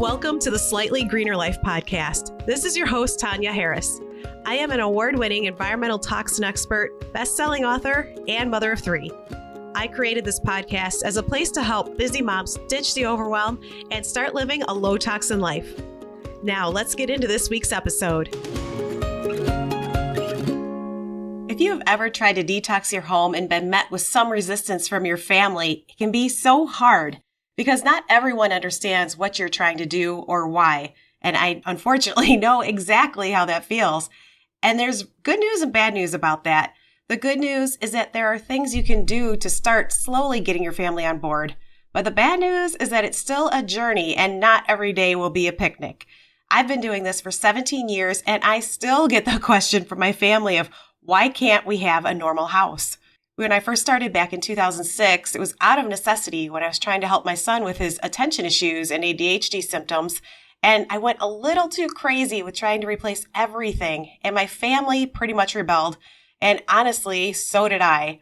Welcome to the Slightly Greener Life podcast. This is your host, Tonya Harris. I am an award-winning environmental toxin expert, best-selling author, and mother of three. I created this podcast as a place to help busy moms ditch the overwhelm and start living a low-toxin life. Now, let's get into this week's episode. If you have ever tried to detox your home and been met with some resistance from your family, it can be so hard because not everyone understands what you're trying to do or why. And I unfortunately know exactly how that feels. And there's good news and bad news about that. The good news is that there are things you can do to start slowly getting your family on board. But the bad news is that it's still a journey and not every day will be a picnic. I've been doing this for 17 years and I still get the question from my family of why can't we have a normal house? When I first started back in 2006, it was out of necessity when I was trying to help my son with his attention issues and ADHD symptoms. And I went a little too crazy with trying to replace everything. And my family pretty much rebelled. And honestly, so did I.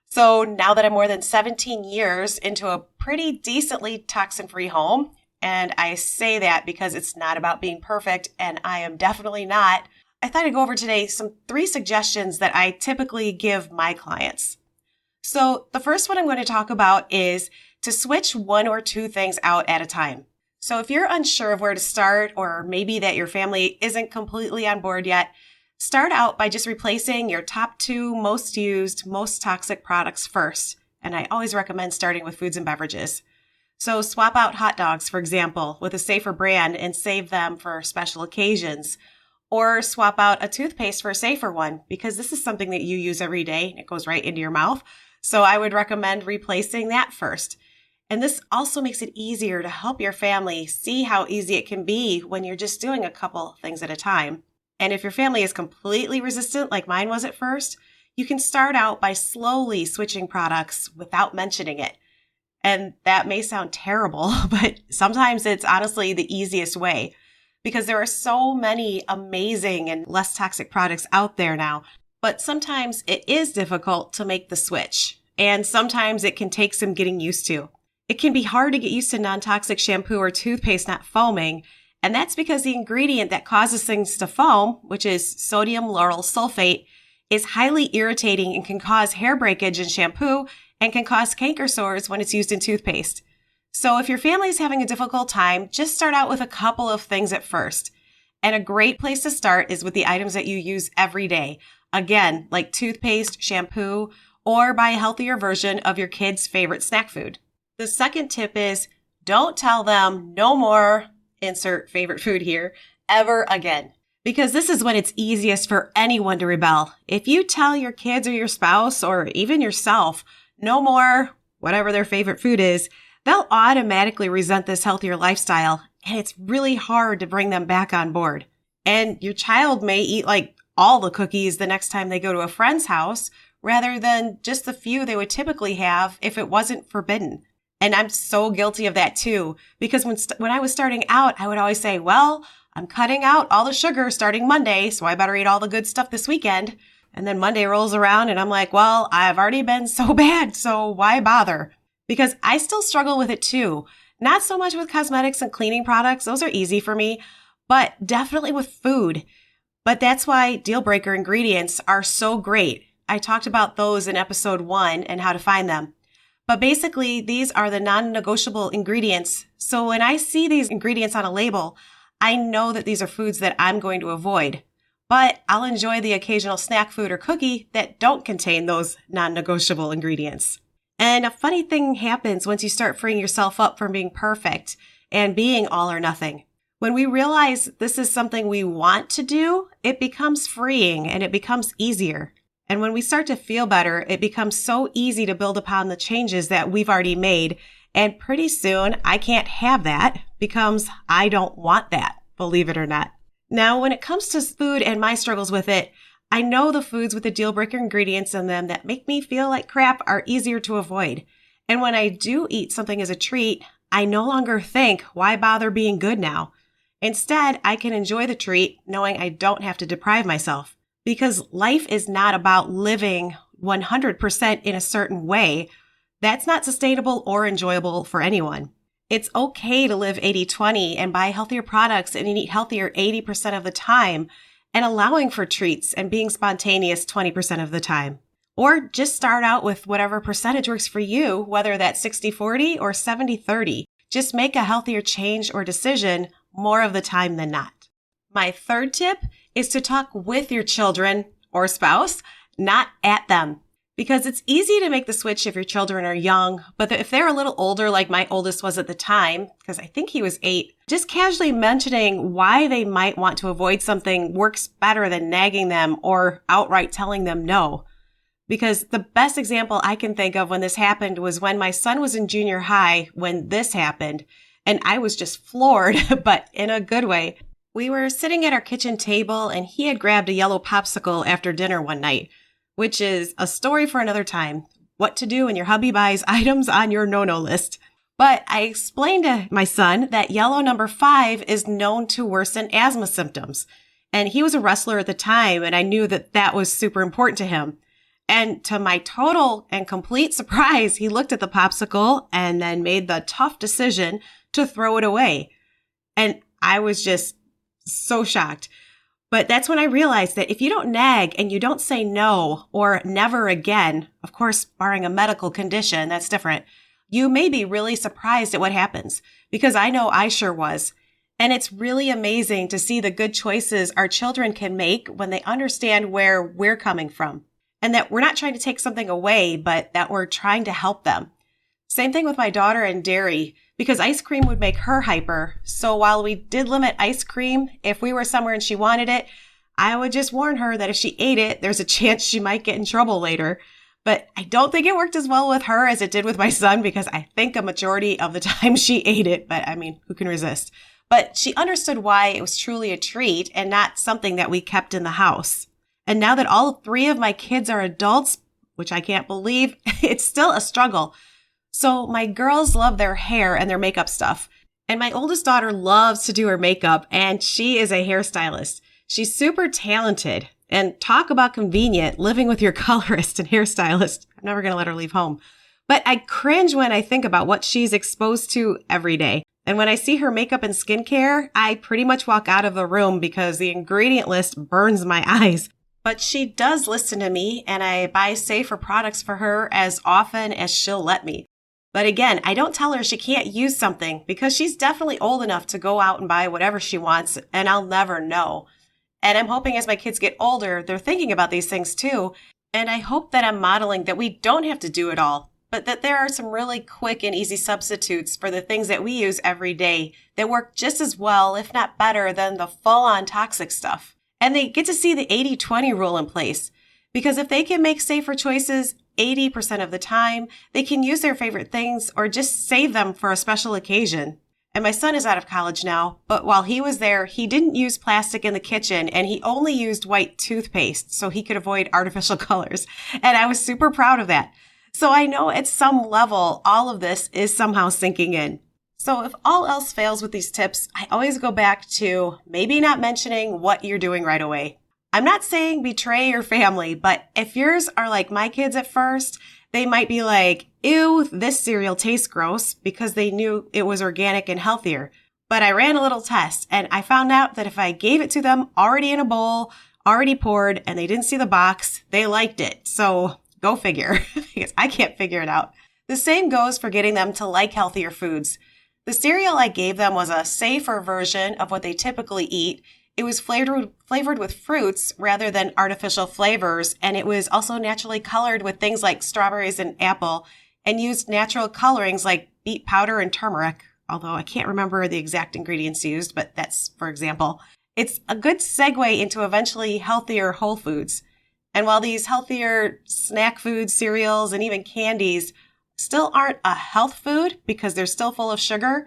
So now that I'm more than 17 years into a pretty decently toxin-free home, and I say that because it's not about being perfect, and I am definitely not, I thought I'd go over today three suggestions that I typically give my clients. So the first one I'm going to talk about is to switch one or two things out at a time. So if you're unsure of where to start, or maybe that your family isn't completely on board yet, start out by just replacing your top two most used, most toxic products first. And I always recommend starting with foods and beverages. So swap out hot dogs, for example, with a safer brand and save them for special occasions. Or swap out a toothpaste for a safer one, because this is something that you use every day and it goes right into your mouth. So I would recommend replacing that first. And this also makes it easier to help your family see how easy it can be when you're just doing a couple things at a time. And if your family is completely resistant, like mine was at first, you can start out by slowly switching products without mentioning it. And that may sound terrible, but sometimes it's honestly the easiest way because there are so many amazing and less toxic products out there now. But sometimes it is difficult to make the switch, and sometimes it can take some getting used to. It can be hard to get used to non-toxic shampoo or toothpaste not foaming, and that's because the ingredient that causes things to foam, which is sodium lauryl sulfate, is highly irritating and can cause hair breakage in shampoo and can cause canker sores when it's used in toothpaste. So if your family is having a difficult time, just start out with a couple of things at first. And a great place to start is with the items that you use every day. Again, like toothpaste, shampoo, or buy a healthier version of your kid's favorite snack food. The second tip is don't tell them no more, insert favorite food here, ever again. Because this is when it's easiest for anyone to rebel. If you tell your kids or your spouse or even yourself no more, whatever their favorite food is, they'll automatically resent this healthier lifestyle. And it's really hard to bring them back on board. And your child may eat like all the cookies the next time they go to a friend's house, rather than just the few they would typically have if it wasn't forbidden. And I'm so guilty of that too, because when I was starting out, I would always say, well, I'm cutting out all the sugar starting Monday, so I better eat all the good stuff this weekend. And then Monday rolls around and I'm like, well, I've already been so bad, so why bother? Because I still struggle with it too. Not so much with cosmetics and cleaning products, those are easy for me, but definitely with food. But that's why deal breaker ingredients are so great. I talked about those in episode 1 and how to find them. But basically, these are the non-negotiable ingredients. So when I see these ingredients on a label, I know that these are foods that I'm going to avoid. But I'll enjoy the occasional snack food or cookie that don't contain those non-negotiable ingredients. And a funny thing happens once you start freeing yourself up from being perfect and being all or nothing. When we realize this is something we want to do, it becomes freeing and it becomes easier. And when we start to feel better, it becomes so easy to build upon the changes that we've already made. And pretty soon, I can't have that becomes I don't want that, believe it or not. Now, when it comes to food and my struggles with it, I know the foods with the deal breaker ingredients in them that make me feel like crap are easier to avoid. And when I do eat something as a treat, I no longer think, why bother being good now? Instead, I can enjoy the treat knowing I don't have to deprive myself. Because life is not about living 100% in a certain way. That's not sustainable or enjoyable for anyone. It's okay to live 80-20 and buy healthier products and eat healthier 80% of the time, and allowing for treats and being spontaneous 20% of the time. Or just start out with whatever percentage works for you, whether that's 60-40 or 70-30. Just make a healthier change or decision more of the time than not. My third tip is to talk with your children or spouse, not at them. Because it's easy to make the switch if your children are young, but if they're a little older, like my oldest was at the time, because I think he was 8, just casually mentioning why they might want to avoid something works better than nagging them or outright telling them no. Because the best example I can think of when this happened was when my son was in junior high when this happened, and I was just floored, but in a good way. We were sitting at our kitchen table, and he had grabbed a yellow popsicle after dinner one night, which is a story for another time. What to do when your hubby buys items on your no-no list. But I explained to my son that yellow number 5 is known to worsen asthma symptoms. And he was a wrestler at the time, and I knew that that was super important to him. And to my total and complete surprise, he looked at the popsicle and then made the tough decision to throw it away. And I was just so shocked. But that's when I realized that if you don't nag and you don't say no or never again, of course, barring a medical condition, that's different, you may be really surprised at what happens, because I know I sure was. And it's really amazing to see the good choices our children can make when they understand where we're coming from, and that we're not trying to take something away, but that we're trying to help them. Same thing with my daughter and dairy, because ice cream would make her hyper. So while we did limit ice cream, if we were somewhere and she wanted it, I would just warn her that if she ate it, there's a chance she might get in trouble later. But I don't think it worked as well with her as it did with my son, because I think a majority of the time she ate it, but I mean, who can resist? But she understood why it was truly a treat and not something that we kept in the house. And now that all 3 of my kids are adults, which I can't believe, it's still a struggle. So my girls love their hair and their makeup stuff. And my oldest daughter loves to do her makeup, and she is a hairstylist. She's super talented. And talk about convenient, living with your colorist and hairstylist. I'm never going to let her leave home. But I cringe when I think about what she's exposed to every day. And when I see her makeup and skincare, I pretty much walk out of the room because the ingredient list burns my eyes. But she does listen to me, and I buy safer products for her as often as she'll let me. But again, I don't tell her she can't use something, because she's definitely old enough to go out and buy whatever she wants, and I'll never know. And I'm hoping as my kids get older, they're thinking about these things too. And I hope that I'm modeling that we don't have to do it all, but that there are some really quick and easy substitutes for the things that we use every day that work just as well, if not better, than the full-on toxic stuff. And they get to see the 80-20 rule in place. Because if they can make safer choices 80% of the time, they can use their favorite things or just save them for a special occasion. And my son is out of college now, but while he was there, he didn't use plastic in the kitchen, and he only used white toothpaste so he could avoid artificial colors. And I was super proud of that. So I know at some level, all of this is somehow sinking in. So if all else fails with these tips, I always go back to maybe not mentioning what you're doing right away. I'm not saying betray your family, but if yours are like my kids at first, they might be like, ew, this cereal tastes gross, because they knew it was organic and healthier. But I ran a little test, and I found out that if I gave it to them already in a bowl, already poured, and they didn't see the box, they liked it. So go figure, because I can't figure it out. The same goes for getting them to like healthier foods. The cereal I gave them was a safer version of what they typically eat. It was flavored with fruits rather than artificial flavors, and it was also naturally colored with things like strawberries and apple, and used natural colorings like beet powder and turmeric, although I can't remember the exact ingredients used, but that's for example. It's a good segue into eventually healthier whole foods. And while these healthier snack foods, cereals, and even candies still aren't a health food because they're still full of sugar,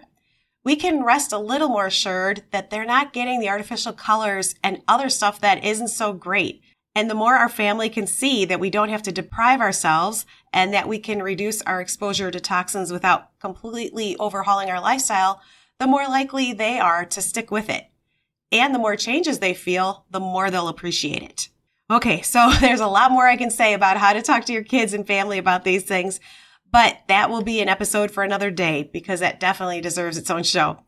we can rest a little more assured that they're not getting the artificial colors and other stuff that isn't so great. And the more our family can see that we don't have to deprive ourselves and that we can reduce our exposure to toxins without completely overhauling our lifestyle, the more likely they are to stick with it. And the more changes they feel, the more they'll appreciate it. Okay, so there's a lot more I can say about how to talk to your kids and family about these things. But that will be an episode for another day because that definitely deserves its own show.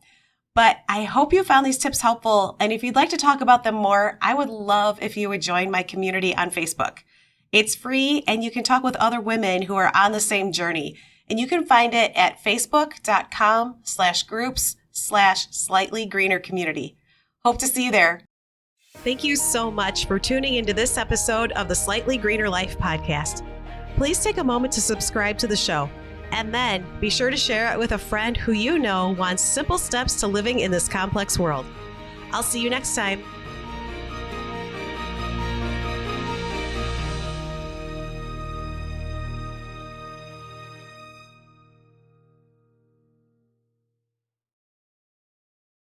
But I hope you found these tips helpful. And if you'd like to talk about them more, I would love if you would join my community on Facebook. It's free and you can talk with other women who are on the same journey. And you can find it at facebook.com/groups/slightlygreenercommunity. Hope to see you there. Thank you so much for tuning into this episode of the Slightly Greener Life podcast. Please take a moment to subscribe to the show. And then be sure to share it with a friend who you know wants simple steps to living in this complex world. I'll see you next time.